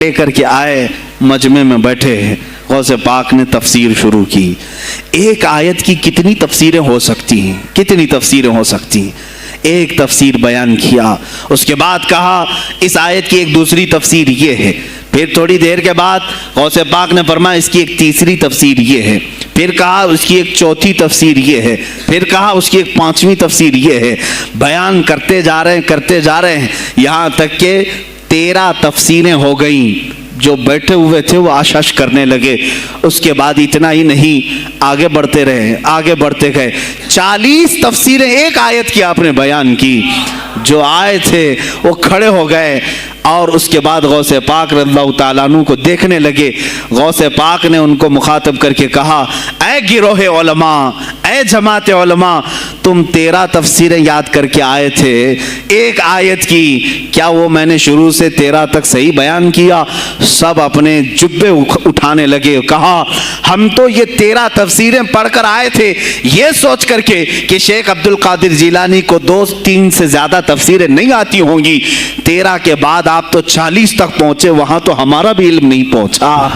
لے کر کے آئے, مجمع میں بیٹھے, غوث پاک نے تفسیر شروع کی. ایک آیت کی کتنی تفسیریں ہو سکتی ہیں, کتنی تفسیریں ہو سکتی ہیں. ایک تفسیر بیان کیا, اس کے بعد کہا اس آیت کی ایک دوسری تفسیر یہ ہے. پھر تھوڑی دیر کے بعد غوث پاک نے فرمایا اس کی ایک تیسری تفسیر یہ ہے. پھر کہا اس کی ایک چوتھی تفسیر یہ ہے. پھر کہا اس کی ایک پانچویں تفسیر یہ ہے. بیان کرتے جا رہے ہیں یہاں تک کہ 13 تفسیریں ہو گئیں. جو بیٹھے ہوئے تھے وہ آشش کرنے لگے. اس کے بعد اتنا ہی نہیں, آگے بڑھتے رہے, آگے بڑھتے گئے. 40 تفسیریں ایک آیت کی آپ نے بیان کی. جو آئے تھے وہ کھڑے ہو گئے اور اس کے بعد غوث پاک رضی اللہ تعالیٰ عنہ کو دیکھنے لگے. غوث پاک نے ان کو مخاطب کر کے کہا اے گروہ علماء, اے جماعت علماء, تم 13 تفسیریں یاد کر کے آئے تھے ایک آیت کی, کیا وہ میں نے شروع سے 13 تک صحیح بیان کیا؟ سب اپنے جبے اٹھانے لگے. کہا ہم تو یہ 13 تفسیریں پڑھ کر آئے تھے یہ سوچ کر کے کہ شیخ عبد القادر جیلانی کو 2-3 سے زیادہ تفسیریں نہیں آتی ہوں گی. 13 کے بعد آپ تو 40 تک پہنچے, وہاں تو ہمارا بھی علم نہیں پہنچا.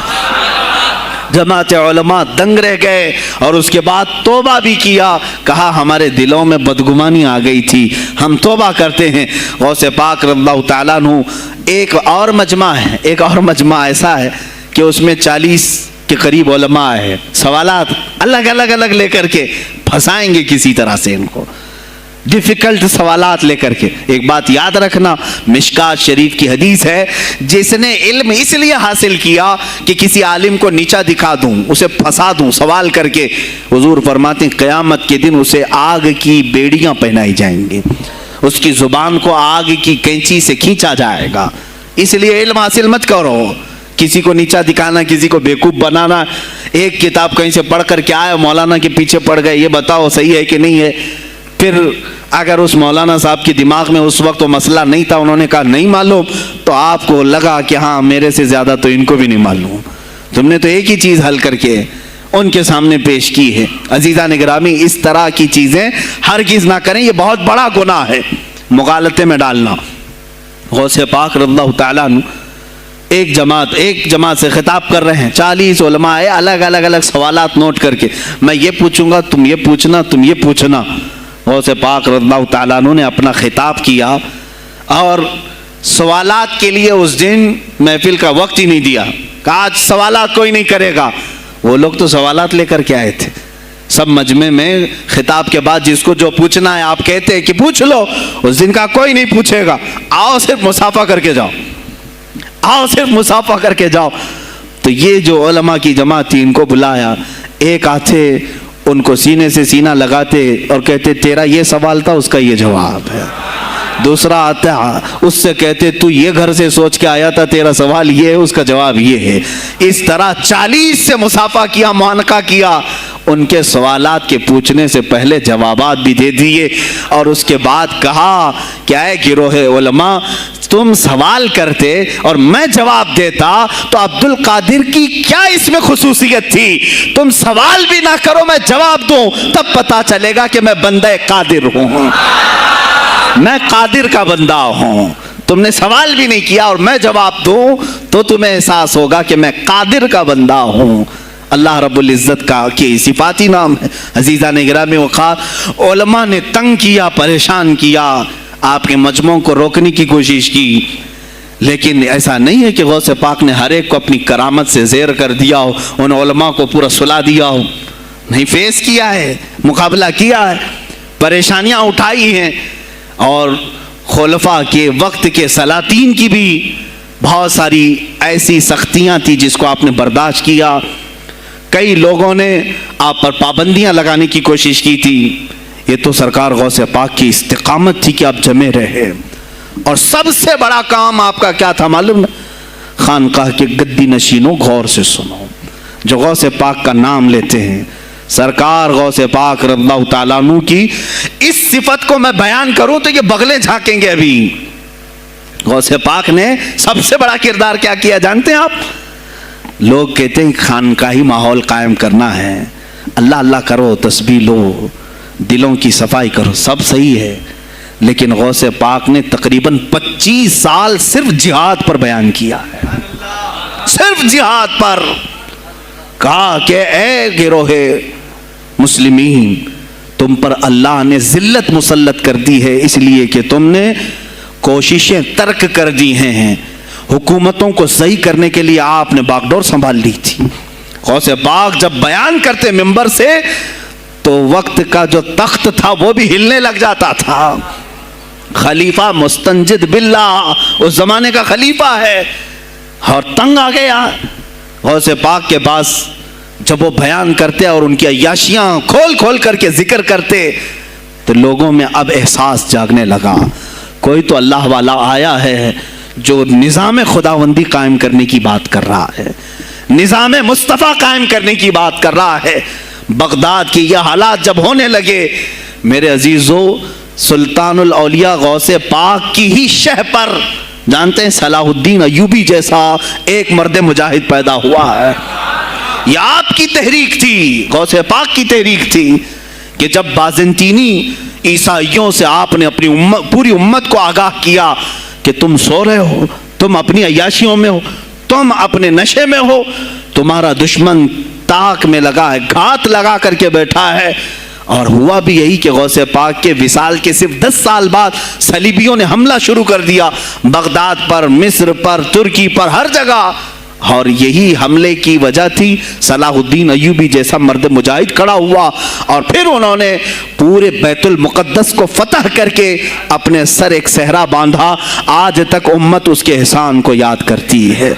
جماعت علماء دنگ رہ گئے اور اس کے بعد توبہ بھی کیا. کہا ہمارے دلوں میں بدگمانی آ گئی تھی, ہم توبہ کرتے ہیں. غوث پاک رضی اللہ تعالیٰ عنہ ایک اور مجمع ہے, ایک اور مجمع ایسا ہے کہ اس میں 40 کے قریب علماء ہے. سوالات الگ لے کر کے پھنسائیں گے کسی طرح سے ان کو, ڈیفیکلٹ سوالات لے کر کے. ایک بات یاد رکھنا, مشکات شریف کی حدیث ہے جس نے علم اس لیے حاصل کیا کہ کسی عالم کو نیچا دکھا دوں, اسے پھنسا دوں سوال کر کے. حضور فرماتے ہیں قیامت کے دن اسے آگ کی بیڑیاں پہنائی جائیں گی, اس کی زبان کو آگ کی کینچی سے کھینچا جائے گا. اس لیے علم حاصل مت کرو, کسی کو نیچا دکھانا, کسی کو بیوقوف بنانا. ایک کتاب کہیں سے پڑھ کر کے آئے, مولانا کے پیچھے پڑ گئے, یہ بتاؤ صحیح ہے کہ نہیں ہے. پھر اگر اس مولانا صاحب کے دماغ میں اس وقت وہ مسئلہ نہیں تھا, انہوں نے کہا نہیں معلوم, تو آپ کو لگا کہ ہاں میرے سے زیادہ تو ان کو بھی نہیں معلوم. تم نے تو ایک ہی چیز حل کر کے ان کے سامنے پیش کی ہے. عزیزان گرامی, اس طرح کی چیزیں ہرگز نہ کریں, یہ بہت بڑا گناہ ہے مغالطے میں ڈالنا. غوث پاک رضی اللہ تعالیٰ عنہ ایک جماعت سے خطاب کر رہے ہیں. 40 علماء ہے, الگ سوالات نوٹ کر کے, میں یہ پوچھوں گا تم یہ پوچھنا, تم یہ پوچھنا. غوث پاک رضی اللہ تعالیٰ عنہ نے اپنا خطاب کیا اور سوالات کے لیے اس دن محفل کا وقت ہی نہیں دیا. کہا آج سوالات کوئی نہیں کرے گا. وہ لوگ تو سوالات لے کر کے آئے تھے. سب مجمع میں خطاب کے بعد جس کو جو پوچھنا ہے آپ کہتے ہیں کہ پوچھ لو, اس دن کا کوئی نہیں پوچھے گا, آؤ صرف مصافحہ کر کے جاؤ, آؤ صرف مصافحہ کر کے جاؤ. تو یہ جو علماء کی جماعت تھی ان کو بلایا. ایک آتے ان کو سینے سے سینہ لگاتے اور کہتے تیرا یہ سوال تھا, اس کا یہ جواب ہے. دوسرا آتا اس سے کہتے تو یہ گھر سے سوچ کے آیا تھا, تیرا سوال یہ ہے, اس کا جواب یہ ہے. اس طرح 40 سے مصافحہ کیا, معانقہ کیا. ان کے سوالات کے پوچھنے سے پہلے جوابات بھی دے دیے اور اس کے بعد کہا کیا ہے گروہ علماء, تم سوال کرتے اور میں جواب دیتا تو عبد القادر کی کیا اس میں خصوصیت تھی؟ تم سوال بھی نہ کرو, میں جواب دوں, تب پتا چلے گا کہ میں بندہ قادر ہوں, میں قادر کا بندہ ہوں. تم نے سوال بھی نہیں کیا اور میں جواب دوں تو تمہیں احساس ہوگا کہ میں قادر کا بندہ ہوں. اللہ رب العزت کا کی صفاتی نام ہے. عزیزان گرامی وقار, علماء نے تنگ کیا, پریشان کیا, آپ کے مجموعوں کو روکنے کی کوشش کی, لیکن ایسا نہیں ہے کہ غوث پاک نے ہر ایک کو اپنی کرامت سے زیر کر دیا ہو, ان علماء کو پورا سلا دیا ہو. نہیں, فیس کیا ہے, مقابلہ کیا ہے, پریشانیاں اٹھائی ہیں. اور خلفاء کے وقت کے سلاطین کی بھی بہت ساری ایسی سختیاں تھی جس کو آپ نے برداشت کیا. کئی لوگوں نے آپ پر پابندیاں لگانے کی کوشش کی تھی. یہ تو سرکار غوث پاک کی استقامت تھی کہ آپ جمے رہے. اور سب سے بڑا کام آپ کا کیا تھا معلوم ہے؟ خانقاہ کے گدی نشینوں غور سے سنو, جو غوث پاک کا نام لیتے ہیں, سرکار غوث پاک رضی اللہ تعالیٰ عنہ کی اس صفت کو میں بیان کروں تو یہ بغلیں جھانکیں گے. ابھی غوث پاک نے سب سے بڑا کردار کیا کیا جانتے ہیں آپ؟ لوگ کہتے ہیں خانقاہی ماحول قائم کرنا ہے, اللہ اللہ کرو, تسبیح لو, دلوں کی صفائی کرو, سب صحیح ہے, لیکن غوث پاک نے تقریباً 25 سال صرف جہاد پر بیان کیا ہے. صرف جہاد پر. کہا کہ اے گروہ مسلمین، تم پر اللہ نے ذلت مسلط کر دی ہے اس لیے کہ تم نے کوششیں ترک کر دی ہیں. حکومتوں کو صحیح کرنے کے لیے آپ نے باغ ڈور سنبھال لی تھی. غوث پاک جب بیان کرتے منبر سے تو وقت کا جو تخت تھا وہ بھی ہلنے لگ جاتا تھا. خلیفہ مستنجد باللہ اس زمانے کا خلیفہ ہے اور تنگ آ گیا غوث پاک کے پاس. جب وہ بیان کرتے اور ان کی عیاشیاں کھول کھول کر کے ذکر کرتے تو لوگوں میں اب احساس جاگنے لگا کوئی تو اللہ والا آیا ہے جو نظام خداوندی قائم کرنے کی بات کر رہا ہے, نظام مصطفیٰ قائم کرنے کی بات کر رہا ہے. بغداد کی یہ حالات جب ہونے لگے میرے عزیزو, سلطان الاولیاء غوث پاک کی ہی شہ پر جانتے ہیں صلاح الدین ایوبی جیسا ایک مرد مجاہد پیدا ہوا ہے. یہ آپ کی تحریک تھی, غوث پاک کی تحریک تھی کہ جب بازنطینی عیسائیوں سے آپ نے اپنی پوری امت کو آگاہ کیا کہ تم سو رہے ہو, تم اپنی عیاشیوں میں ہو, تم اپنے نشے میں ہو, تمہارا دشمن تاک میں لگا ہے, گھات لگا کر کے بیٹھا ہے. اور ہوا بھی یہی کہ غوث پاک کے وصال کے صرف 10 سال بعد صلیبیوں نے حملہ شروع کر دیا بغداد پر, مصر پر, ترکی پر, ہر جگہ. اور یہی حملے کی وجہ تھی صلاح الدین ایوبی جیسا مرد مجاہد کھڑا ہوا اور پھر انہوں نے پورے بیت المقدس کو فتح کر کے اپنے سر ایک صحرا باندھا. آج تک امت اس کے احسان کو یاد کرتی ہے.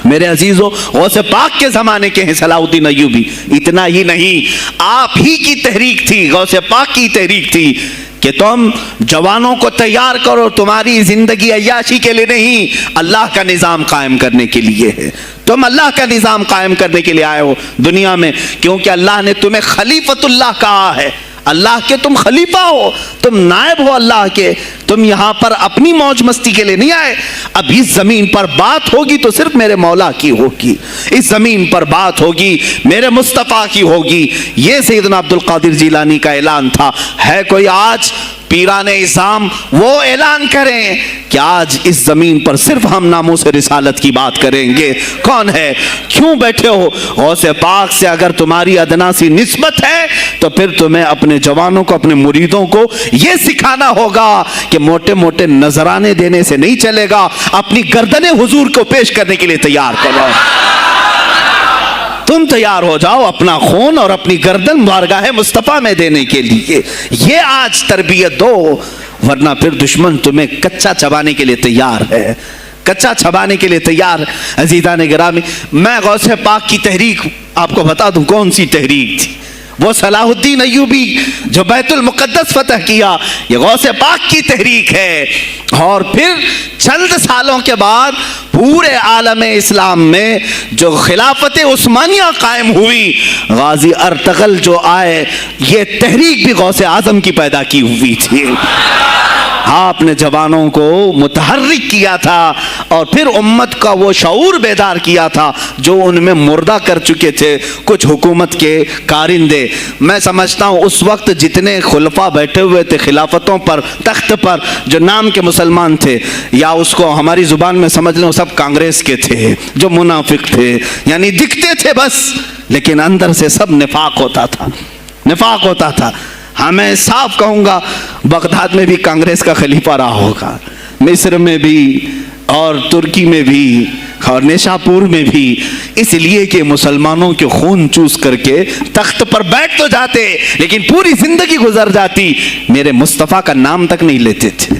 میرے عزیزو, غوث پاک کے زمانے کے ہیں صلاح الدین ایوبی. اتنا ہی نہیں, آپ ہی کی تحریک تھی, غوث پاک کی تحریک تھی کہ تم جوانوں کو تیار کرو, تمہاری زندگی عیاشی کے لیے نہیں, اللہ کا نظام قائم کرنے کے لیے ہے. تم اللہ کا نظام قائم کرنے کے لیے آئے ہو دنیا میں, کیونکہ اللہ نے تمہیں خلیفۃ اللہ کہا ہے. اللہ کے تم خلیفہ ہو, تم نائب ہو اللہ کے. تم یہاں پر اپنی موج مستی کے لیے نہیں آئے. اب اس زمین پر بات ہوگی تو صرف میرے مولا کی ہوگی, اس زمین پر بات ہوگی میرے مصطفیٰ کی ہوگی. یہ سیدنا عبد القادر جیلانی کا اعلان تھا. ہے کوئی آج پیران اسلام وہ اعلان کریں کہ آج اس زمین پر صرف ہم ناموس رسالت کی بات کریں گے؟ کون ہے؟ کیوں بیٹھے ہو؟ غوث پاک سے اگر تمہاری ادنا سی نسبت ہے تو پھر تمہیں اپنے جوانوں کو, اپنے مریدوں کو یہ سکھانا ہوگا کہ موٹے موٹے نذرانے دینے سے نہیں چلے گا, اپنی گردنیں حضور کو پیش کرنے کے لیے تیار کرو. تم تیار ہو جاؤ اپنا خون اور اپنی گردن بارگاہ مصطفیٰ میں دینے کے لیے. یہ آج تربیت دو, ورنہ پھر دشمن تمہیں کچا چبانے کے لیے تیار ہے, کچا چبانے کے لیے تیار. عزیزان گرامی, میں غوث پاک کی تحریک آپ کو بتا دوں کون سی تحریک تھی. وہ صلاح الدین ایوبی جو بیت المقدس فتح کیا, یہ غوث پاک کی تحریک ہے. اور پھر چند سالوں کے بعد پورے عالم اسلام میں جو خلافت عثمانیہ قائم ہوئی, غازی ارطغرل جو آئے, یہ تحریک بھی غوث اعظم کی پیدا کی ہوئی تھی. آپ نے جوانوں کو متحرک کیا تھا اور پھر امت کا وہ شعور بیدار کیا تھا جو ان میں مردہ کر چکے تھے کچھ حکومت کے کارندے. میں سمجھتا ہوں اس وقت جتنے خلفاء بیٹھے ہوئے تھے خلافتوں پر, تخت پر, جو نام کے مسلمان تھے, یا اس کو ہماری زبان میں سمجھ لیں سب کانگریس کے تھے, جو منافق تھے, یعنی دکھتے تھے بس, لیکن اندر سے سب نفاق ہوتا تھا, نفاق ہوتا تھا. ہاں میں صاف کہوں گا, بغداد میں بھی کانگریس کا خلیفہ رہا ہوگا, مصر میں بھی اور ترکی میں بھی اور نیشاپور میں بھی, اس لیے کہ مسلمانوں کے خون چوس کر کے تخت پر بیٹھ تو جاتے لیکن پوری زندگی گزر جاتی, میرے مصطفیٰ کا نام تک نہیں لیتے تھے.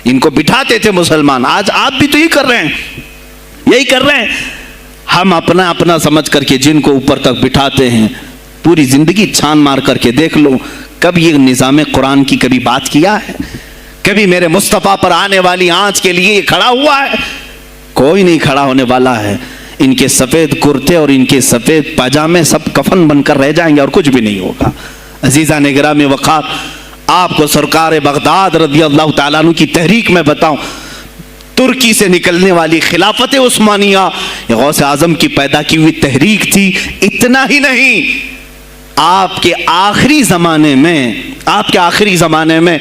ان کو بٹھاتے تھے مسلمان. آج آپ بھی تو یہی کر رہے ہیں, یہی کر رہے ہیں. ہم اپنا اپنا سمجھ کر کے جن کو اوپر تک بٹھاتے ہیں, پوری زندگی چھان مار کر کے دیکھ لو کب یہ نظام قرآن کی کبھی بات کیا ہے؟ کبھی میرے مصطفیٰ پر آنے والی آنچ کے لیے کھڑا ہوا ہے؟ کوئی نہیں کھڑا ہونے والا ہے. ان کے سفید کرتے اور ان کے سفید پاجامے سب کفن بن کر رہ جائیں گے اور کچھ بھی نہیں ہوگا. عزیزان گرامی وقار, آپ کو سرکار بغداد رضی اللہ تعالیٰ عنہ کی تحریک میں بتاؤں, ترکی سے نکلنے والی خلافت عثمانیہ یہ غوث اعظم کی پیدا کی ہوئی تحریک تھی. اتنا ہی نہیں, آپ کے آخری زمانے میں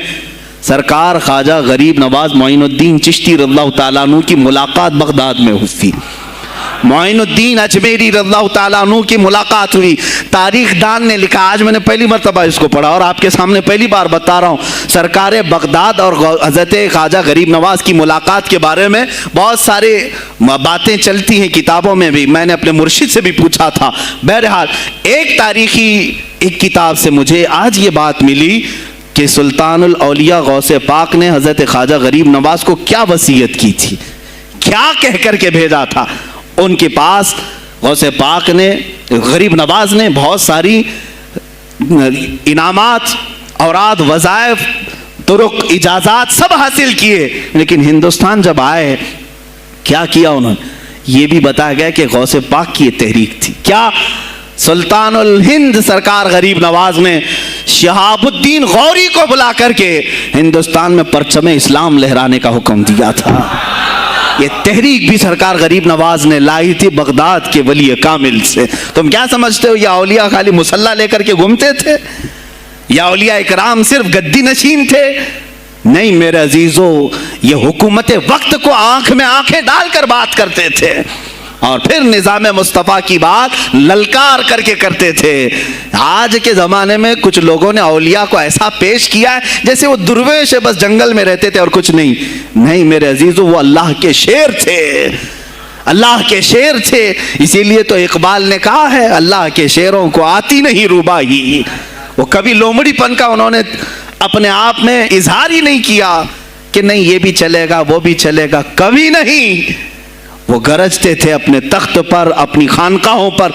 سرکار خواجہ غریب نواز معین الدین چشتی رضی اللہ تعالیٰ عنہ کی ملاقات بغداد میں ہوئی. معین الدین اجمیری رضی اللہ تعالیٰ عنہ کی ملاقات ہوئی. تاریخ دان نے لکھا, آج میں نے پہلی مرتبہ اس کو پڑھا اور آپ کے سامنے پہلی بار بتا رہا ہوں, سرکار بغداد اور حضرت خواجہ غریب نواز کی ملاقات کے بارے میں بہت سارے باتیں چلتی ہیں کتابوں میں بھی, میں نے اپنے مرشد سے بھی پوچھا تھا. بہرحال ایک تاریخی ایک کتاب سے مجھے آج یہ بات ملی کہ سلطان الاولیاء غوث پاک نے حضرت خواجہ غریب نواز کو کیا وصیت کی تھی, کیا کہہ کر کے بھیجا تھا. ان کے پاس غوث پاک نے, غریب نواز نے بہت ساری انعامات, اوراد, وظائف, طرق, اجازات سب حاصل کیے, لیکن ہندوستان جب آئے کیا کیا انہوں نے, یہ بھی بتایا گیا کہ غوث پاک کی یہ تحریک تھی. کیا؟ سلطان الہند سرکار غریب نواز نے شہاب الدین غوری کو بلا کر کے ہندوستان میں پرچم اسلام لہرانے کا حکم دیا تھا. یہ تحریک بھی سرکار غریب نواز نے لائی تھی بغداد کے ولی کامل سے. تم کیا سمجھتے ہو یہ اولیاء خالی مسلح لے کر کے گھومتے تھے, یا اولیاء اکرام صرف گدی نشین تھے؟ نہیں میرے عزیزو, یہ حکومت وقت کو آنکھ میں آنکھیں ڈال کر بات کرتے تھے اور پھر نظام مصطفیٰ کی بات للکار کر کے کرتے تھے. آج کے زمانے میں کچھ لوگوں نے اولیاء کو ایسا پیش کیا ہے جیسے وہ درویش بس جنگل میں رہتے تھے اور کچھ نہیں. نہیں میرے عزیزو, وہ اللہ کے شیر تھے, اللہ کے شیر تھے. اسی لیے تو اقبال نے کہا ہے اللہ کے شیروں کو آتی نہیں روباہی. وہ کبھی لومڑی پن کا انہوں نے اپنے آپ میں اظہار ہی نہیں کیا کہ نہیں یہ بھی چلے گا وہ بھی چلے گا, کبھی نہیں. وہ گرجتے تھے اپنے تخت پر, اپنی خانقاہوں پر.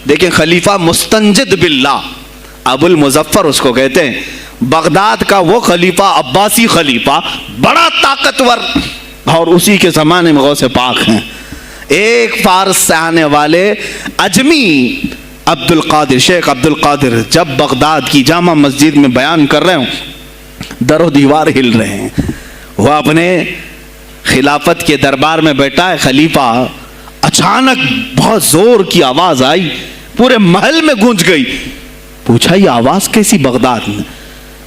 دیکھیں خلیفہ مستنجد باللہ, ابو المظفر اس کو کہتے ہیں, بغداد کا وہ خلیفہ, عباسی خلیفہ, بڑا طاقتور, اور اسی کے زمانے میں غوث پاک ہیں. ایک فارس سے آنے والے اجمی عبد القادر, شیخ عبد القادر, جب بغداد کی جامع مسجد میں بیان کر رہے ہوں, در و دیوار ہل رہے ہیں. وہ اپنے خلافت کے دربار میں بیٹھا ہے خلیفہ, اچانک بہت زور کی آواز آئی, پورے محل میں گونج گئی. پوچھا یہ آواز کیسی بغداد میں؟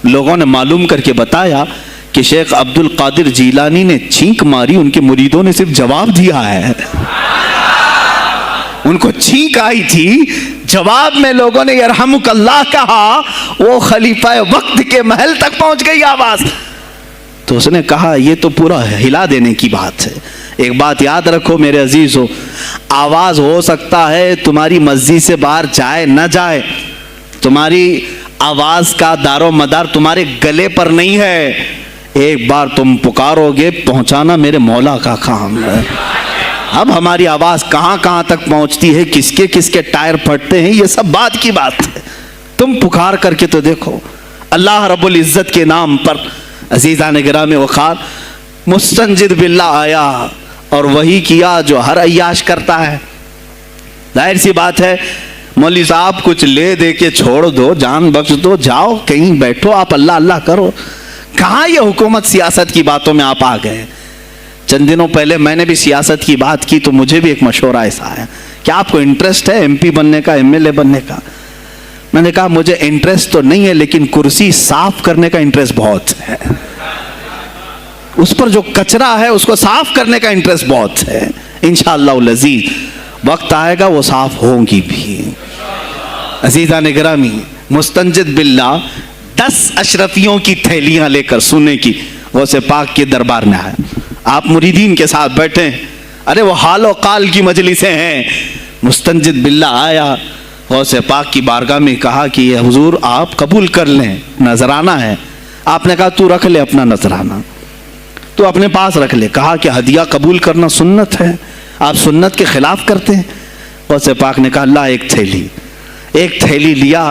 لوگوں نے معلوم کر کے بتایا کہ شیخ عبد القادر جیلانی نے چھینک ماری, ان کے مریدوں نے صرف جواب دیا ہے. ان کو چھینک آئی تھی, جواب میں لوگوں نے یرحمک اللہ کہا, وہ خلیفہ وقت کے محل تک پہنچ گئی آواز. تو اس نے کہا یہ تو پورا ہلا دینے کی بات ہے. ایک بات یاد رکھو میرے عزیزو, آواز ہو سکتا ہے تمہاری مسجد سے باہر جائے نہ جائے, تمہاری آواز کا دار و مدار تمہارے گلے پر نہیں ہے. ایک بار تم پکارو گے, پہنچانا میرے مولا کا کام ہے. اب ہماری آواز کہاں کہاں تک پہنچتی ہے, کس کے ٹائر پھٹتے ہیں, یہ سب بات کی بات ہے. تم پکار کر کے تو دیکھو. اللہ رب العزت کے نام پر عزیزان گرامی وقار مستنجد باللہ آیا اور وہی کیا جو ہر عیاش کرتا ہے. ظاہر سی بات ہے, مولوی صاحب کچھ لے دے کے چھوڑ دو, جان بخش دو, جاؤ کہیں بیٹھو, آپ اللہ اللہ کرو. کہاں یہ حکومت سیاست کی باتوں میں آپ آ گئے. چند دنوں پہلے میں نے بھی سیاست کی بات کی تو مجھے بھی ایک مشورہ ایسا آیا کہ آپ کو انٹرسٹ ہے ایم پی بننے کا, ایم ایل اے بننے کا. میں نے کہا مجھے انٹرسٹ تو نہیں ہے, لیکن کرسی صاف کرنے کا انٹرسٹ بہت ہے. اس پر جو کچرا ہے اس کو صاف کرنے کا انٹرسٹ بہت ہے. انشاءاللہ العزیز وقت آئے گا وہ صاف ہوں گی بھی. عزیزان گرامی, مستنجد باللہ 10 اشرفیوں کی تھیلیاں لے کر سونے کی غوث پاک کے دربار میں آئے. آپ مریدین کے ساتھ بیٹھے, ارے وہ حال و قال کی مجلسیں ہیں. مستنجد باللہ آیا, غوث پاک کی بارگاہ میں کہا کہ یہ حضور آپ قبول کر لیں, نذرانہ ہے. آپ نے کہا تو رکھ لے اپنا نذرانہ, تو اپنے پاس رکھ لے. کہا کہ ہدیہ قبول کرنا سنت ہے, آپ سنت کے خلاف کرتے ہیں. غوث پاک نے کہا اللہ ایک تھیلی لیا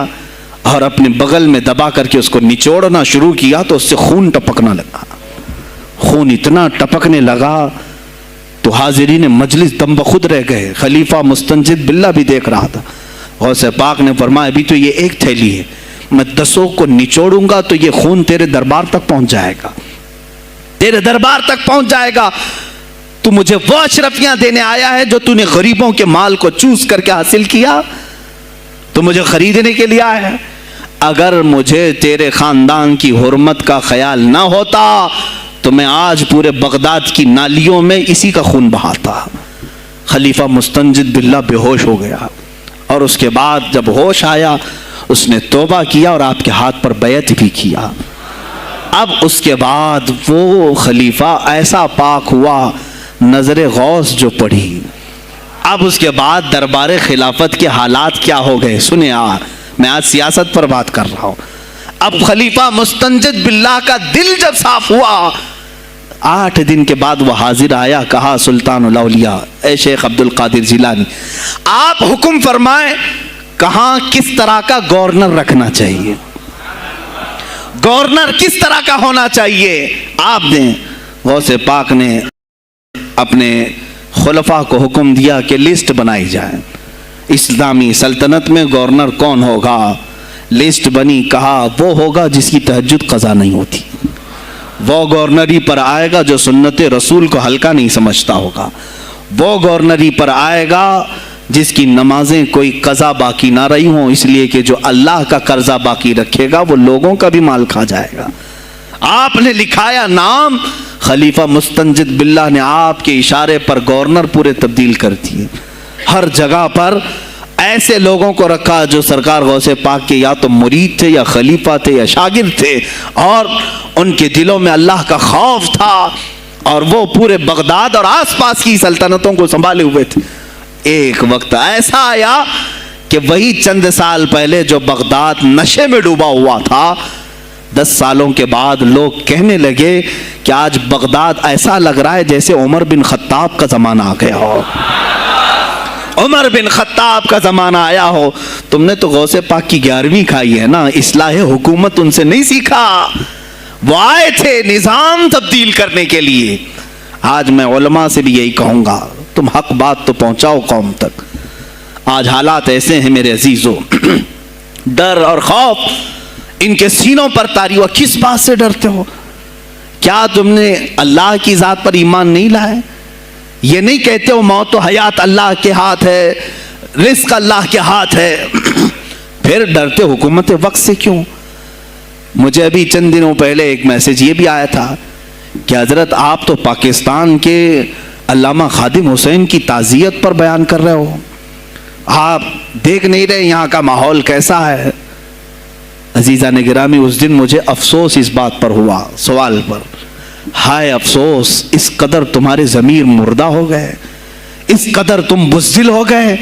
اور اپنے بغل میں دبا کر کے اس کو نچوڑنا شروع کیا تو اس سے خون ٹپکنا لگا. خون اتنا ٹپکنے لگا تو حاضرین مجلس دم بخود رہ گئے. خلیفہ مستنجد باللہ بھی دیکھ رہا تھا. غوث پاک نے فرمایا ابھی تو یہ ایک تھیلی ہے, میں 10 کو نچوڑوں گا تو یہ خون تیرے دربار تک پہنچ جائے گا, تیرے دربار تک پہنچ جائے گا. تو مجھے وہ اشرفیاں دینے آیا ہے جو تو نے غریبوں کے مال کو چوس کر کے حاصل کیا, تو مجھے خریدنے کے لیے آیا ہے. اگر مجھے تیرے خاندان کی حرمت کا خیال نہ ہوتا تو میں آج پورے بغداد کی نالیوں میں اسی کا خون بہاتا. خلیفہ مستنجد باللہ بے ہوش ہو گیا، اور اس کے بعد جب ہوش آیا اس نے توبہ کیا اور آپ کے ہاتھ پر بیعت بھی کیا۔ اب اس کے بعد وہ خلیفہ ایسا پاک ہوا، نظر غوث جو پڑھی۔ اب اس کے بعد دربار خلافت کے حالات کیا ہو گئے سنیں۔ میں آج سیاست پر بات کر رہا ہوں۔ اب خلیفہ مستنجد باللہ کا دل جب صاف ہوا، 8 دن کے بعد وہ حاضر آیا، کہا سلطان الاولیاء اے شیخ عبد القادر جیلانی، آپ حکم فرمائیں کہاں کس طرح کا گورنر رکھنا چاہیے، گورنر کس طرح کا ہونا چاہیے۔ آپ نے غوث پاک نے اپنے خلفاء کو حکم دیا کہ لسٹ بنائی جائے، اسلامی سلطنت میں گورنر کون ہوگا۔ لسٹ بنی، کہا وہ ہوگا جس کی تہجد قضا نہیں ہوتی، وہ گورنری پر آئے گا جو سنت رسول کو ہلکا نہیں سمجھتا ہوگا، وہ گورنری پر آئے گا جس کی نمازیں کوئی قضا باقی نہ رہی ہوں، اس لیے کہ جو اللہ کا قرضہ باقی رکھے گا وہ لوگوں کا بھی مال کھا جائے گا۔ آپ نے لکھایا نام، خلیفہ مستنجد باللہ نے آپ کے اشارے پر گورنر پورے تبدیل کر دیے۔ ہر جگہ پر ایسے لوگوں کو رکھا جو سرکار غوث پاک کے یا تو مرید تھے یا خلیفہ تھے یا شاگرد تھے، اور ان کے دلوں میں اللہ کا خوف تھا، اور وہ پورے بغداد اور آس پاس کی سلطنتوں کو سنبھالے ہوئے تھے۔ ایک وقت ایسا آیا کہ وہی چند سال پہلے جو بغداد نشے میں ڈوبا ہوا تھا، 10 سالوں کے بعد لوگ کہنے لگے کہ آج بغداد ایسا لگ رہا ہے جیسے عمر بن خطاب کا زمانہ آ گیا ہو، عمر بن خطاب کا زمانہ آیا ہو۔ تم نے تو غوث پاک کی 11ویں کھائی ہے نا، اصلاح حکومت ان سے نہیں سیکھا، وہ آئے تھے نظام تبدیل کرنے کے لیے۔ آج میں علماء سے بھی یہی کہوں گا، تم حق بات تو پہنچاؤ قوم تک۔ آج حالات ایسے ہیں میرے عزیزوں، ڈر اور خوف ان کے سینوں پر طاری ہوا۔ کس بات سے ڈرتے ہو؟ کیا تم نے اللہ کی ذات پر ایمان نہیں لائے؟ یہ نہیں کہتے ہو موت و حیات اللہ کے ہاتھ ہے، رزق اللہ کے ہاتھ ہے، پھر ڈرتے حکومت وقت سے کیوں؟ مجھے ابھی چند دنوں پہلے ایک میسج یہ بھی آیا تھا کہ حضرت آپ تو پاکستان کے علامہ خادم حسین کی تعزیت پر بیان کر رہے ہو، آپ دیکھ نہیں رہے یہاں کا ماحول کیسا ہے۔ عزیزان گرامی، اس دن مجھے افسوس اس بات پر ہوا، سوال پر، ہائے افسوس، اس قدر تمہارے ضمیر مردہ ہو گئے، اس قدر تم بزدل ہو گئے،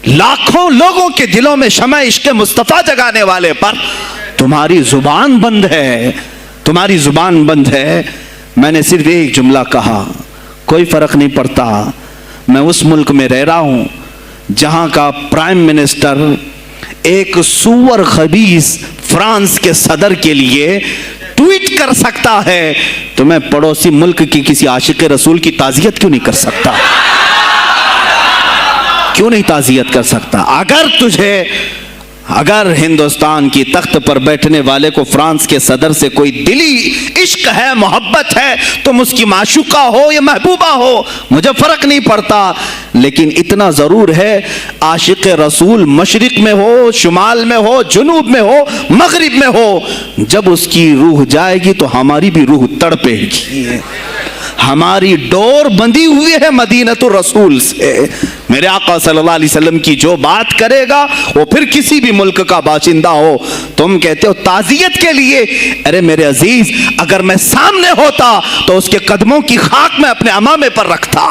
لاکھوں لوگوں کے دلوں میں شمع عشق مصطفیٰ جگانے والے پر تمہاری زبان بند ہے، تمہاری زبان بند ہے۔ میں نے صرف ایک جملہ کہا، کوئی فرق نہیں پڑتا، میں اس ملک میں رہ رہا ہوں جہاں کا پرائم منسٹر ایک سور خبیث فرانس کے صدر کے لیے ٹویٹ کر سکتا ہے، تو میں پڑوسی ملک کی کسی عاشق رسول کی تعزیت کیوں نہیں کر سکتا؟ کیوں نہیں تعزیت کر سکتا؟ اگر ہندوستان کی تخت پر بیٹھنے والے کو فرانس کے صدر سے کوئی دلی عشق ہے، محبت ہے، تم اس کی معشوقہ ہو یا محبوبہ ہو، مجھے فرق نہیں پڑتا، لیکن اتنا ضرور ہے عاشق رسول مشرق میں ہو، شمال میں ہو، جنوب میں ہو، مغرب میں ہو، جب اس کی روح جائے گی تو ہماری بھی روح تڑپے گی۔ ہماری ڈور بندھی ہوئی ہے مدینۃ الرسول سے۔ میرے آقا صلی اللہ علیہ وسلم کی جو بات کرے گا وہ پھر کسی بھی ملک کا باشندہ ہو۔ تم کہتے ہو تعزیت کے لیے، ارے میرے عزیز، اگر میں سامنے ہوتا تو اس کے قدموں کی خاک میں اپنے امامے پر رکھتا۔